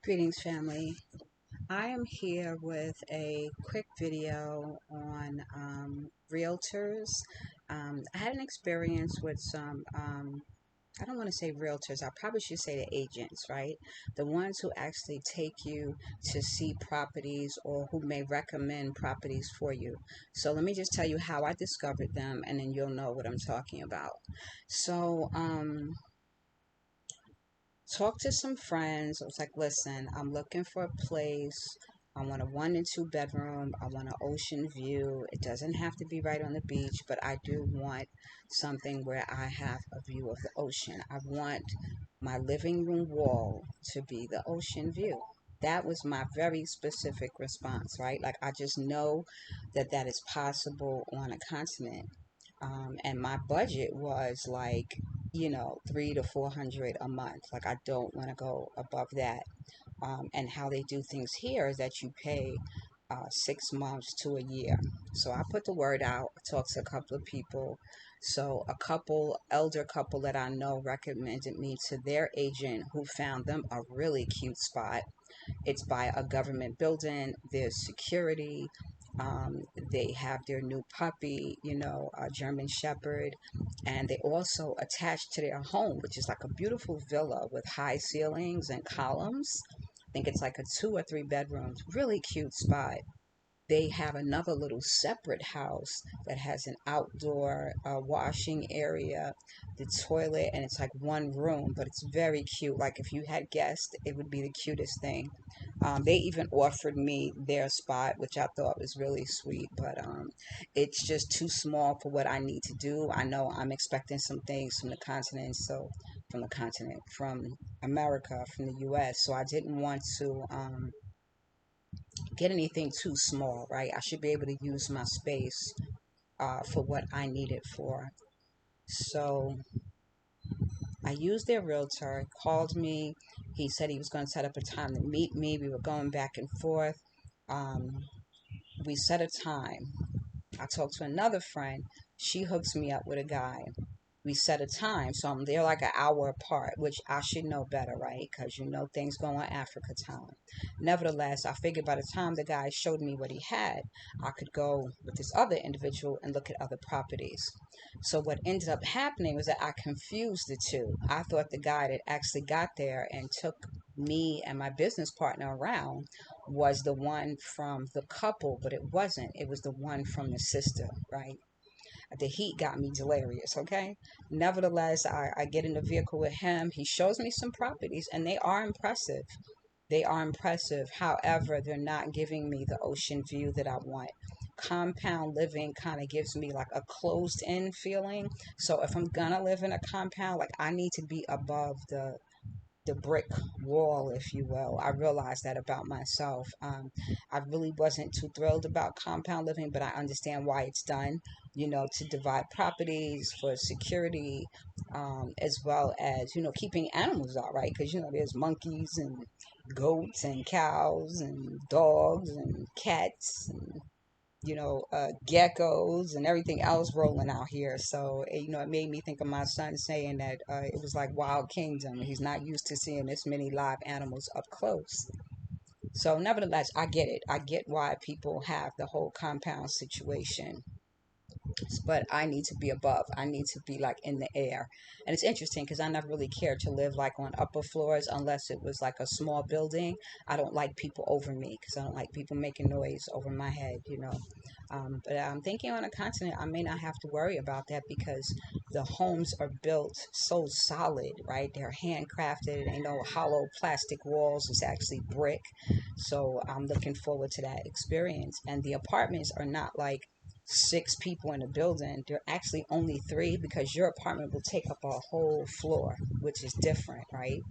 Greetings, family. I am here with a quick video on realtors. I had an experience with some, I don't want to say realtors, I probably should say the agents, right? The ones who actually take you to see properties or who may recommend properties for you. So let me just tell you how I discovered them and then you'll know what I'm talking about. So, talked to some friends. I was like, listen, I'm looking for a place. I want a 1 and 2 bedroom. I want an ocean view. It doesn't have to be right on the beach, but I do want something where I have a view of the ocean. I want my living room wall to be the ocean view. That was my very specific response, right? Like, I just know that that is possible on a continent. And my budget was like, 300 to 400 a month. Like, I don't want to go above that. And how they do things here is that you pay 6 months to a year. So I put the word out, talked to a couple of people. So a elder couple that I know recommended me to their agent who found them a really cute spot. It's by a government building. There's security. They have their new puppy, a German Shepherd, and they also attached to their home, which is like a beautiful villa with high ceilings and columns. I think it's like a 2 or 3 bedrooms, really cute spot. They have another little separate house that has an outdoor washing area, the toilet, and it's like one room, but it's very cute. Like, if you had guests, it would be the cutest thing. They even offered me their spot, which I thought was really sweet, but it's just too small for what I need to do. I know I'm expecting some things from the continent, from America, from the US, so I didn't want to get anything too small, right? I should be able to use my space for what I need it for. So I used their realtor, called me. He said he was going to set up a time to meet me. We were going back and forth. Um, we set a time. I talked to another friend. She hooks me up with a guy. We set a time, so I'm there like an hour apart, which I should know better, right? Because things go on Africa time. Nevertheless, I figured by the time the guy showed me what he had, I could go with this other individual and look at other properties. So what ended up happening was that I confused the two. I thought the guy that actually got there and took me and my business partner around was the one from the couple, but it wasn't. It was the one from the sister, right? The heat got me delirious, okay? Nevertheless, I get in the vehicle with him. He shows me some properties, and they are impressive. They are impressive. However, they're not giving me the ocean view that I want. Compound living kind of gives me like a closed in feeling. So if I'm gonna live in a compound, like, I need to be above the brick wall, if you will. I realized that about myself. I really wasn't too thrilled about compound living, but I understand why it's done, to divide properties for security, as well as, keeping animals out, right? Because, there's monkeys and goats and cows and dogs and cats and geckos and everything else rolling out here. So, it made me think of my son saying that it was like Wild Kingdom. He's not used to seeing this many live animals up close. So, nevertheless, I get it. I get why people have the whole compound situation, but I need to be above. I need to be like in the air. And it's interesting because I never really cared to live like on upper floors unless it was like a small building. I don't like people over me because I don't like people making noise over my head. But I'm thinking on a continent, I may not have to worry about that because the homes are built so solid, right? They're handcrafted. Ain't no hollow plastic walls. It's actually brick. So I'm looking forward to that experience. And the apartments are not like 6 people in a building. They're actually only three because your apartment will take up a whole floor, which is different, right?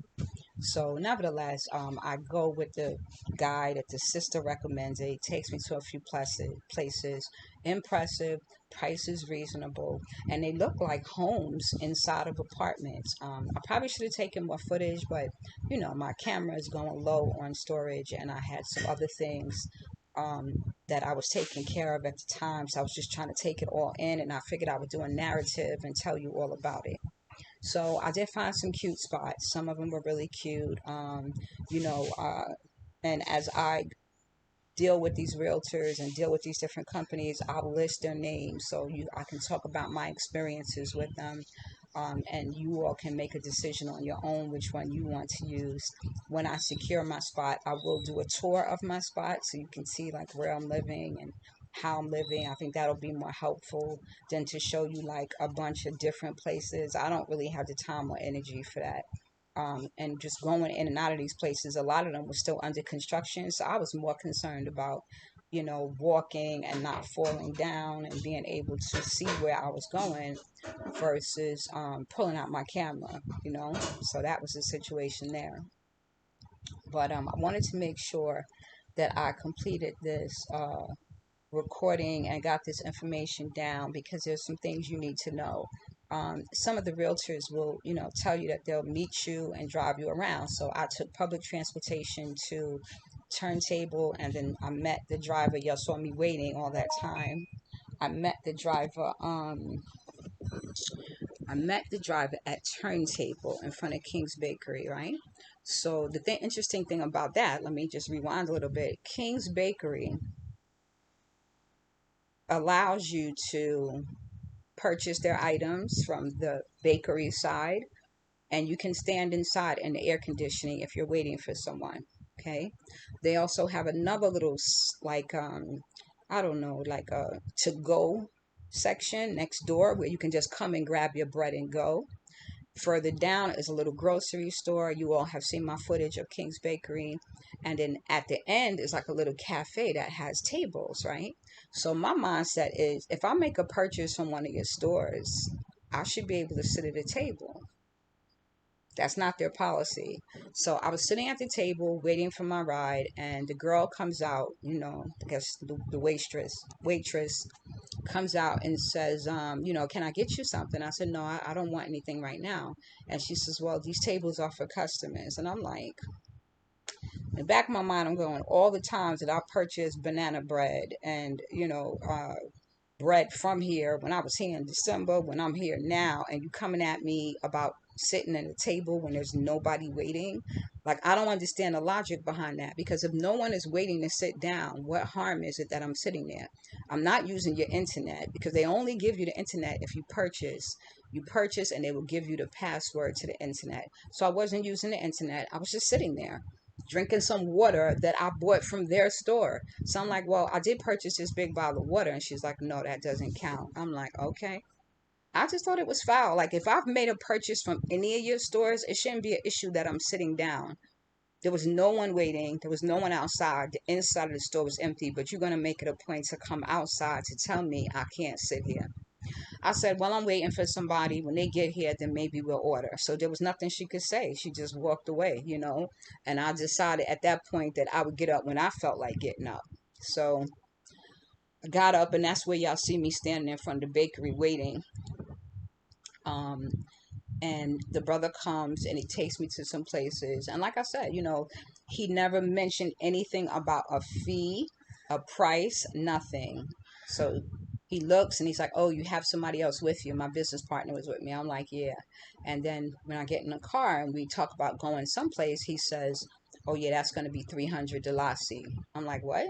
So nevertheless, I go with the guy that the sister recommends. It takes me to a few places. Impressive, price is reasonable, and they look like homes inside of apartments. I probably should have taken more footage, but my camera is going low on storage, and I had some other things that I was taking care of at the time. So I was just trying to take it all in, and I figured I would do a narrative and tell you all about it. So I did find some cute spots. Some of them were really cute. You know, and as I deal with these realtors and deal with these different companies, I'll list their names so I can talk about my experiences with them. And you all can make a decision on your own which one you want to use. When I secure my spot, I will do a tour of my spot so you can see like where I'm living and how I'm living. I think that'll be more helpful than to show you like a bunch of different places. I don't really have the time or energy for that. And just going in and out of these places, a lot of them were still under construction. So I was more concerned about, walking and not falling down and being able to see where I was going versus pulling out my camera. So that was the situation there. But I wanted to make sure that I completed this recording and got this information down because there's some things you need to know. Some of the realtors will, tell you that they'll meet you and drive you around. So I took public transportation to Turntable, and then I met the driver. Y'all saw me waiting all that time. I met the driver. I met the driver at Turntable in front of King's Bakery, right? So the interesting thing about that, let me just rewind a little bit. King's Bakery allows you to purchase their items from the bakery side, and you can stand inside in the air conditioning if you're waiting for someone. Okay. They also have another little like I don't know, like a to go section next door where you can just come and grab your bread and go. Further down is a little grocery store. You all have seen my footage of King's Bakery. And then at the end is like a little cafe that has tables, right? So my mindset is if I make a purchase from one of your stores, I should be able to sit at a table. That's not their policy. So I was sitting at the table waiting for my ride, and the girl comes out, I guess the waitress comes out and says, can I get you something? I said, no, I don't want anything right now. And she says, well, these tables are for customers. And I'm like, in the back of my mind, I'm going, all the times that I purchased banana bread and, bread from here when I was here in December, when I'm here now, and you coming at me about sitting at a table when there's nobody waiting. Like, I don't understand the logic behind that, because if no one is waiting to sit down, what harm is it that I'm sitting there? I'm not using your internet, because they only give you the internet if you purchase. You purchase and they will give you the password to the internet. So I wasn't using the internet. I was just sitting there drinking some water that I bought from their store. So I'm like, well, I did purchase this big bottle of water. And she's like, no, that doesn't count. I'm like, okay. I just thought it was foul. Like, if I've made a purchase from any of your stores, it shouldn't be an issue that I'm sitting down. There was no one waiting. There was no one outside. The inside of the store was empty, but you're going to make it a point to come outside to tell me I can't sit here. I said, well, I'm waiting for somebody. When they get here, then maybe we'll order. So there was nothing she could say. She just walked away. And I decided at that point that I would get up when I felt like getting up. So I got up, and that's where y'all see me standing in front of the bakery waiting. Um, and the brother comes and he takes me to some places. And like I said, he never mentioned anything about a fee, a price, nothing. So he looks and he's like, oh, you have somebody else with you. My business partner was with me. I'm like, yeah. And then when I get in the car and we talk about going someplace, he says, oh, yeah, that's going to be 300 Dalasi. I'm like, what?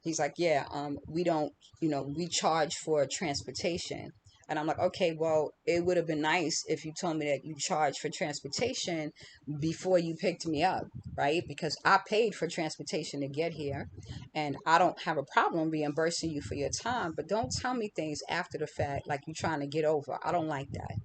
He's like, yeah, we don't, we charge for transportation. And I'm like, okay, well, it would have been nice if you told me that you charge for transportation before you picked me up, right? Because I paid for transportation to get here, and I don't have a problem reimbursing you for your time, but don't tell me things after the fact like you're trying to get over. I don't like that.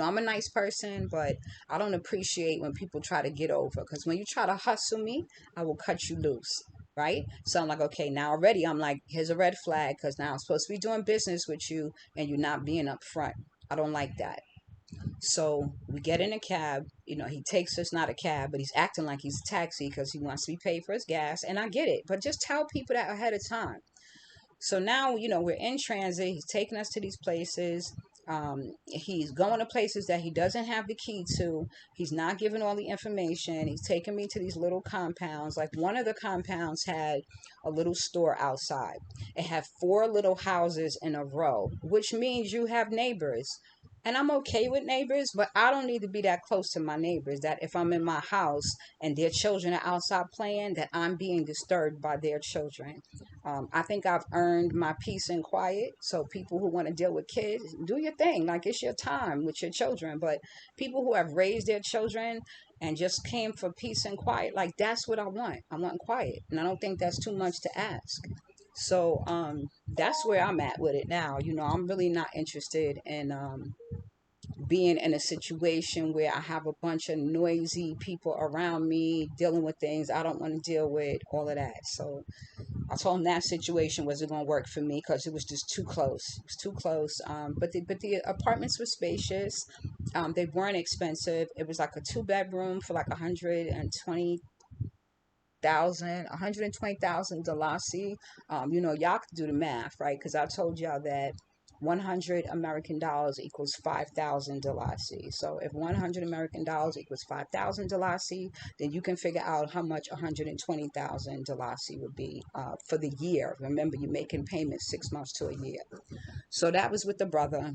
I'm a nice person, but I don't appreciate when people try to get over, because when you try to hustle me, I will cut you loose. Right? So I'm like, okay, now already I'm like, here's a red flag, because now I'm supposed to be doing business with you and you're not being upfront. I don't like that. So we get in a cab. He takes us, not a cab, but he's acting like he's a taxi because he wants to be paid for his gas. And I get it, but just tell people that ahead of time. So now, we're in transit. He's taking us to these places. He's going to places that he doesn't have the key to. He's not giving all the information. He's taking me to these little compounds. Like, one of the compounds had a little store outside. It had 4 little houses in a row, which means you have neighbors. And I'm okay with neighbors, but I don't need to be that close to my neighbors. That if I'm in my house and their children are outside playing, that I'm being disturbed by their children. I think I've earned my peace and quiet. So people who want to deal with kids, do your thing. Like, it's your time with your children. But people who have raised their children and just came for peace and quiet, like, that's what I want. I want quiet, and I don't think that's too much to ask. So that's where I'm at with it now. I'm really not interested in being in a situation where I have a bunch of noisy people around me dealing with things I don't want to deal with, all of that. So I told him that situation wasn't going to work for me because it was just too close. It was too close. But the apartments were spacious. They weren't expensive. It was like a 2 bedroom for like 120,000 Dalasi. Y'all could do the math, right? Because I told y'all that 100 American dollars equals 5,000 Dalasi. So if 100 American dollars equals 5,000 Dalasi, then you can figure out how much 120,000 Dalasi would be for the year. Remember, you're making payments 6 months to a year. So that was with the brother.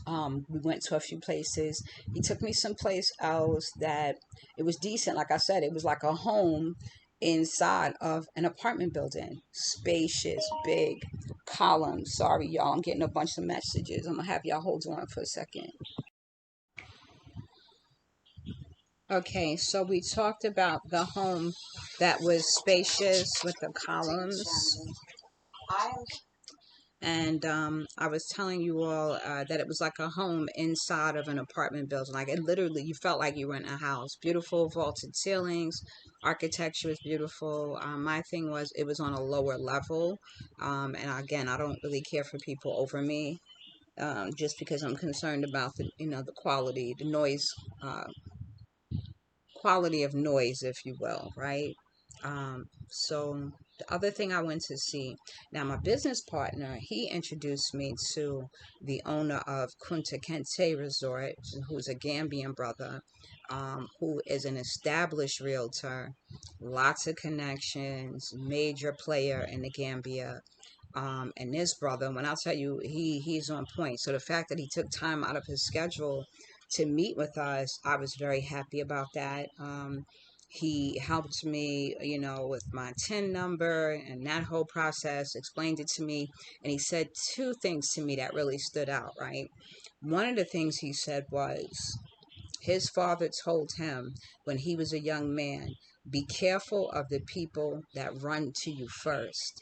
We went to a few places. He took me someplace else that it was decent. Like I said, it was like a home inside of an apartment building. Spacious, big columns. Sorry, y'all. I'm getting a bunch of messages. I'm going to have y'all hold on for a second. Okay, so we talked about the home that was spacious with the columns. And I was telling you all that it was like a home inside of an apartment building. Like, it literally, you felt like you were in a house. Beautiful vaulted ceilings, architecture was beautiful. My thing was, it was on a lower level. And again, I don't really care for people over me, just because I'm concerned about the quality, the noise, uh, quality of noise, if you will, right? So the other thing I went to see, now my business partner, he introduced me to the owner of Kunta Kinte Resort, who's a Gambian brother, who is an established realtor, lots of connections, major player in the Gambia. And this brother, when I'll tell you, he's on point. So the fact that he took time out of his schedule to meet with us, I was very happy about that. He helped me, with my TIN number and that whole process, explained it to me. And he said two things to me that really stood out, right? One of the things he said was his father told him when he was a young man, be careful of the people that run to you first,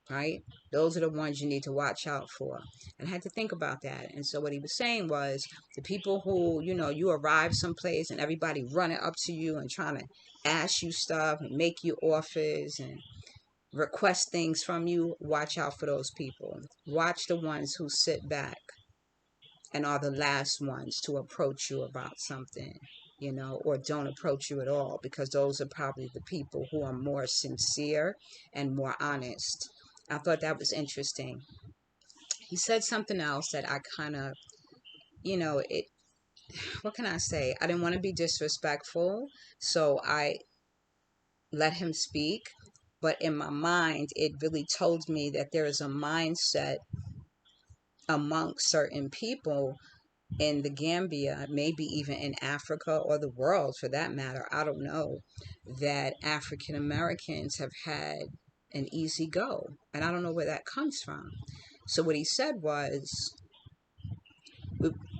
right? Those are the ones you need to watch out for. And I had to think about that. And so what he was saying was the people who, you arrive someplace and everybody running up to you and trying to ask you stuff and make you offers and request things from you, watch out for those people. Watch the ones who sit back and are the last ones to approach you about something, or don't approach you at all, because those are probably the people who are more sincere and more honest. I thought that was interesting. He said something else that I kind of, it, what can I say? I didn't want to be disrespectful, so I let him speak. But in my mind, it really told me that there is a mindset amongst certain people in the Gambia, maybe even in Africa or the world for that matter, I don't know, that African Americans have had an easy go. And I don't know where that comes from. So what he said was,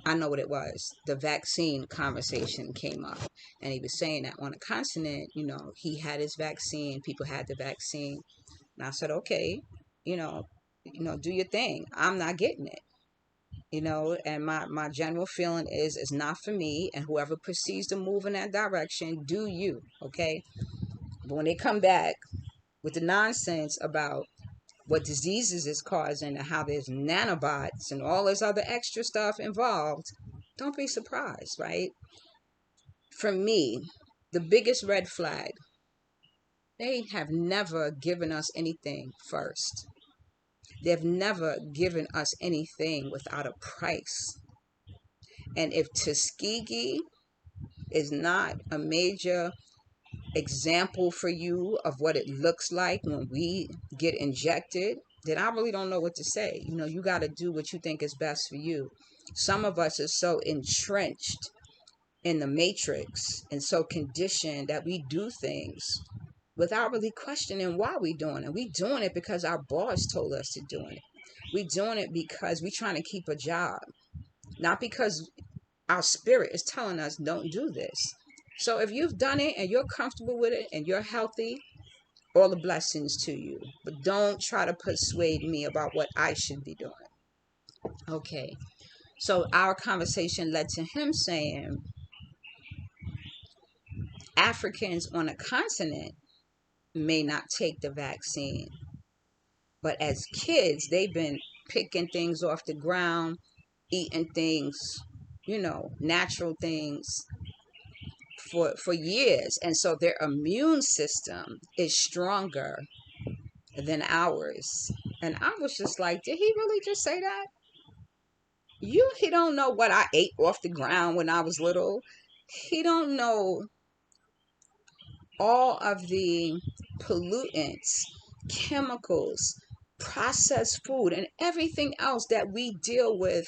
I know what it was. The vaccine conversation came up. And he was saying that on the continent, he had his vaccine, people had the vaccine. And I said, okay, do your thing. I'm not getting it. And my general feeling is it's not for me, and whoever proceeds to move in that direction, do you, okay? But when they come back with the nonsense about what diseases is causing and how there's nanobots and all this other extra stuff involved, don't be surprised, right? For me, the biggest red flag, they have never given us anything first. They've never given us anything without a price. And if Tuskegee is not a major example for you of what it looks like when we get injected then I really don't know what to say. You know, you got to do what you think is best for you. Some of us are so entrenched in the matrix and so conditioned that we do things without really questioning why we doing it. We doing it because our boss told us to do it. We doing it because we trying to keep a job, not because our spirit is telling us don't do this. So if you've done it and you're comfortable with it and you're healthy, all the blessings to you. But don't try to persuade me about what I should be doing. Okay. So our conversation led to him saying Africans on a continent may not take the vaccine, but as kids, they've been picking things off the ground, eating things, you know, natural things for years. And so their immune system is stronger than ours. And I was just like, did he really just say that? He don't know what I ate off the ground when I was little. He don't know all of the pollutants, chemicals, processed food, and everything else that we deal with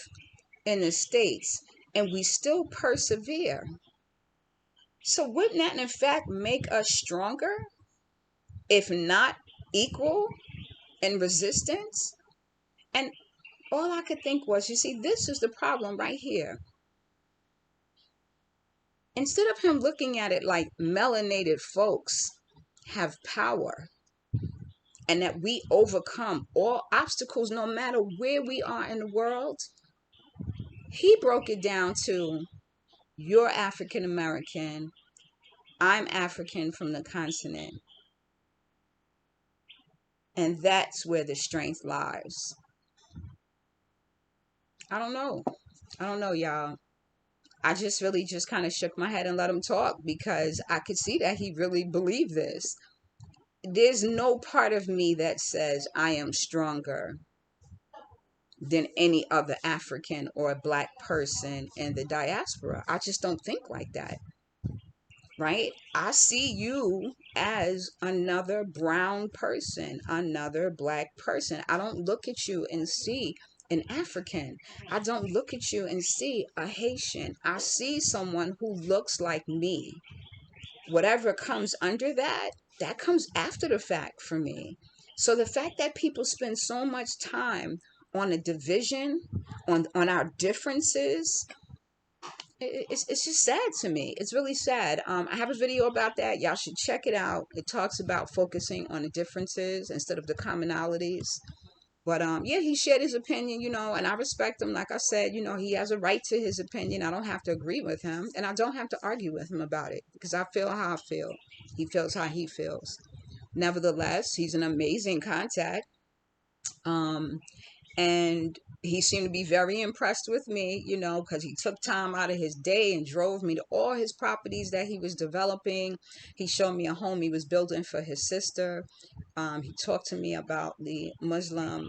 in the States, and we still persevere. So wouldn't that in fact make us stronger, if not equal in resistance? And all I could think was, you see, this is the problem right here. Instead of him looking at it like melanated folks have power and that we overcome all obstacles no matter where we are in the world, he broke it down to you're African American, I'm African from the continent, and that's where the strength lies. I don't know. I don't know, y'all. I just really just kind of shook my head and let him talk because I could see that he really believed this. There's no part of me that says I am stronger than any other African or Black person in the diaspora. I just don't think like that, right? I see you as another brown person, another Black person. I don't look at you and see an African. I don't look at you and see a Haitian. I see someone who looks like me. Whatever comes under that, that comes after the fact for me. So the fact that people spend so much time on a division, on our differences, it's just sad to me. It's really sad. I have a video about that. Y'all should check it out. It talks about focusing on the differences instead of the commonalities. But yeah, he shared his opinion, you know, and I respect him. Like I said, you know, he has a right to his opinion. I don't have to agree with him, and I don't have to argue with him about it because I feel how I feel. He feels how he feels. Nevertheless, he's an amazing contact. Um, and he seemed to be very impressed with me, you know, because he took time out of his day and drove me to all his properties that he was developing. He showed me a home he was building for his sister. He talked to me about the Muslim,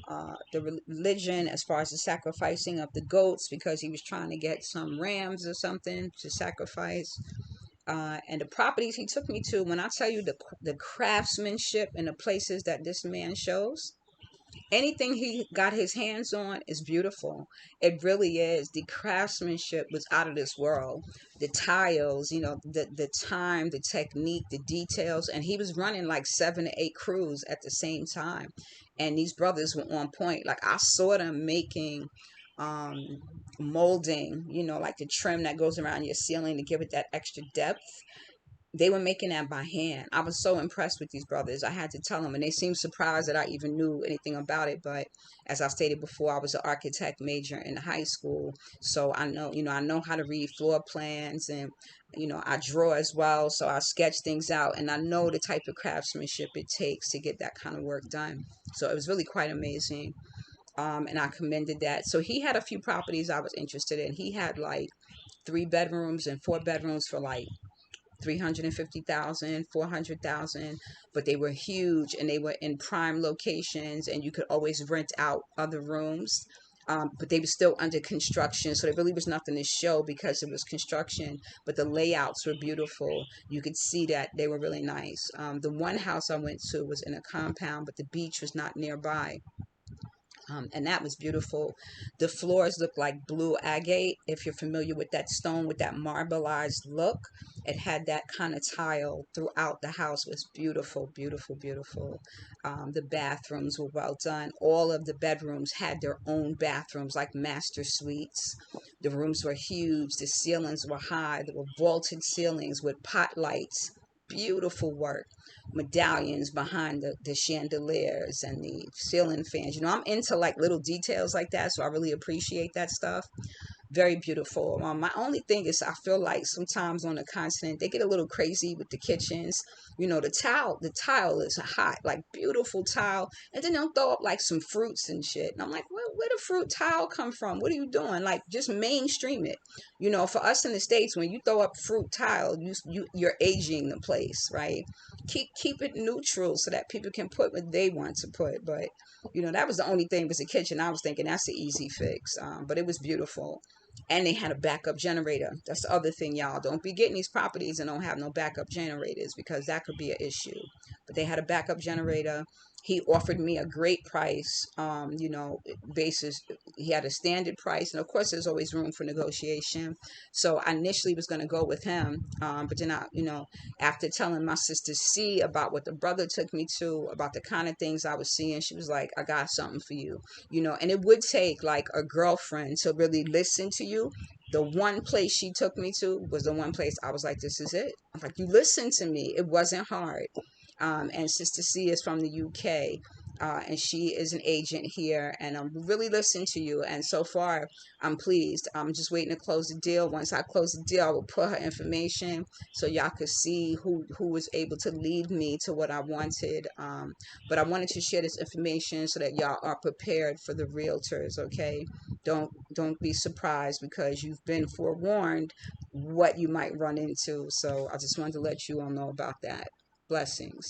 the religion, as far as the sacrificing of the goats, because he was trying to get some rams or something to sacrifice. And the properties he took me to, when I tell you the craftsmanship and the places that this man shows, anything he got his hands on is beautiful. It really is. The craftsmanship was out of this world. The tiles, you know, the time, the technique, the details, and he was running like 7 to 8 crews at the same time. And these brothers were on point. Like I saw them making um molding, you know, like the trim that goes around your ceiling to give it that extra depth. They were making that by hand. I was so impressed with these brothers. I had to tell them, and they seemed surprised that I even knew anything about it. But as I stated before, I was an architect major in high school, so I know, you know, I know how to read floor plans, and you know, I draw as well, so I sketch things out, and I know the type of craftsmanship it takes to get that kind of work done. So it was really quite amazing. And I commended that. So he had a few properties I was interested in. He had like 3 bedrooms and 4 bedrooms for like 350,000, 400,000, but they were huge and they were in prime locations, and you could always rent out other rooms. But they were still under construction, so there really was nothing to show because it was construction. But the layouts were beautiful. You could see that they were really nice. The one house I went to was in a compound, but the beach was not nearby. And that was beautiful. The floors looked like blue agate. If you're familiar with that stone with that marbleized look, it had that kind of tile throughout the house. It was beautiful, beautiful, beautiful. The bathrooms were well done. All of the bedrooms had their own bathrooms, like master suites. The rooms were huge. The ceilings were high. There were vaulted ceilings with pot lights. Beautiful work. Medallions behind the chandeliers and the ceiling fans. I'm into like little details like that, so I really appreciate that stuff. Very beautiful. My only thing is I feel like sometimes on the continent they get a little crazy with the kitchens. The tile is hot, like beautiful tile, and then they'll throw up like some fruits and shit. And I'm like, where the fruit tile come from? What are you doing? Like, just mainstream it. For us in the States, when you throw up fruit tile, you're aging the place, right? Keep it neutral so that people can put what they want to put. But that was the only thing was the kitchen. I was thinking that's the easy fix. But it was beautiful. And they had a backup generator. That's the other thing, y'all. Don't be getting these properties and don't have no backup generators, because that could be an issue. But they had a backup generator. He offered me a great price. Basis, he had a standard price, and of course, there's always room for negotiation. So I initially was going to go with him, but then after telling my sister C about what the brother took me to, about the kind of things I was seeing, she was like, "I got something for you." And it would take like a girlfriend to really listen to you. The one place she took me to was the one place I was like, this is it. I'm like, you listen to me. It wasn't hard. And Sister C is from the UK. And she is an agent here, and I'm really listening to you. And so far, I'm pleased. I'm just waiting to close the deal. Once I close the deal, I will put her information so y'all could see who was able to lead me to what I wanted. But I wanted to share this information so that y'all are prepared for the realtors. Okay, don't be surprised, because you've been forewarned what you might run into. So I just wanted to let you all know about that. Blessings.